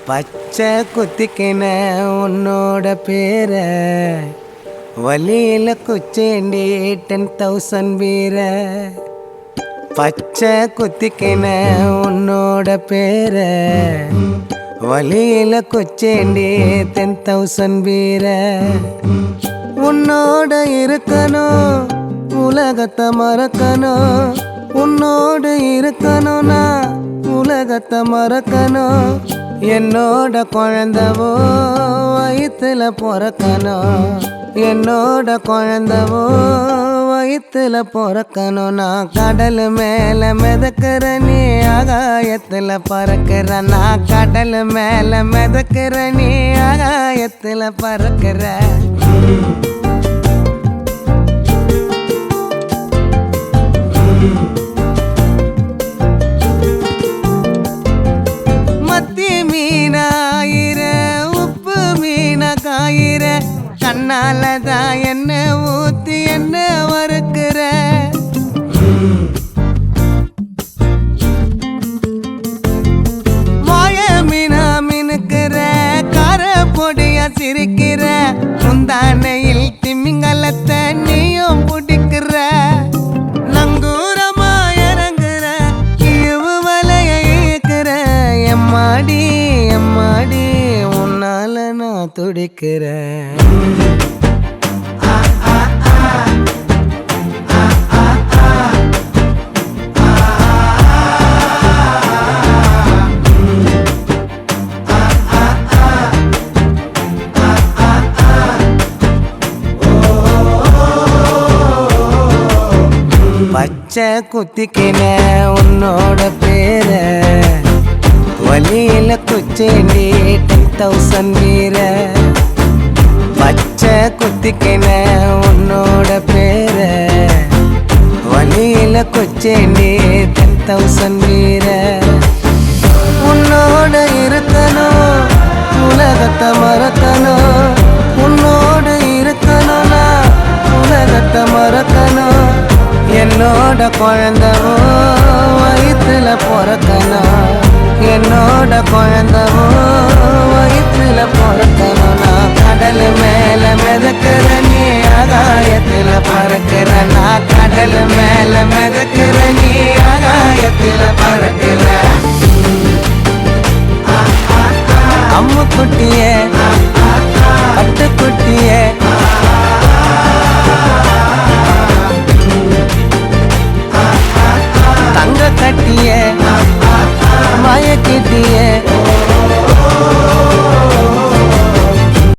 பச்சை குத்திக்கின உன்னோட பேர வலியில குச்சேண்டி 10,000 வீர. பச்சை குத்திக்கின உன்னோட பேர வலியில குச்சேண்டி 10,000 வீர. உன்னோட இருக்கணும் உலகத்தை மறக்கணும், உன்னோடு இருக்கணும்னா உலகத்தை மறக்கணும். என்னோட குழந்தவோ வயிற்றுல பிறக்கணும், என்னோட குழந்தவோ வயிற்றுல பிறக்கணும். நான் கடல் மேல மிதக்கிற நீ ஆகாயத்துல பறக்கிற, நான் கடல் மேல மிதக்கிற நீ ஆகாயத்துல பறக்கிற. மத்தி மீனாயிர உப்பு மீன காயிர, கண்ணாலதான் என்ன ஊத்தி என்ன வறுக்கிற. மாய மீனா மினுக்கிற கார பொடியா சிரிக்கிற, முந்தானையில் திமிங்கலத்தை நீயும் பிடிக்கிற. நங்கூரமா இறங்குற இவு வலைய இழுக்கிற, எம்மாடி எம்மாடி உன்னால நான் துடிக்கிறேன். பச்சை குத்திக்கின உன்னோட பேர வலியில குச்சேண்டி 10,000 வீர. பச்சை குத்திக்கின உன்னோட பேர வலியில குச்சேண்டி 10,000 வீர. உன்னோட இருக்கணும் உலகத்தை மறக்கணும், உன்னோடு இருக்கணும்னா உலகத்தை மறக்கணும். என்னோட குழந்தவோ வயிற்றுல பிறக்கணும், என்னோட குழந்தவோ வயிற்றுல பிறக்கணும். நான் கடல் மேல மிதக்கிற நீ ஆகாயத்துல பறக்கிற, நான் கடல் மேல மிதக்கிற நீ ஆகாயத்துல பறக்கிற. அம்மு குட்டியே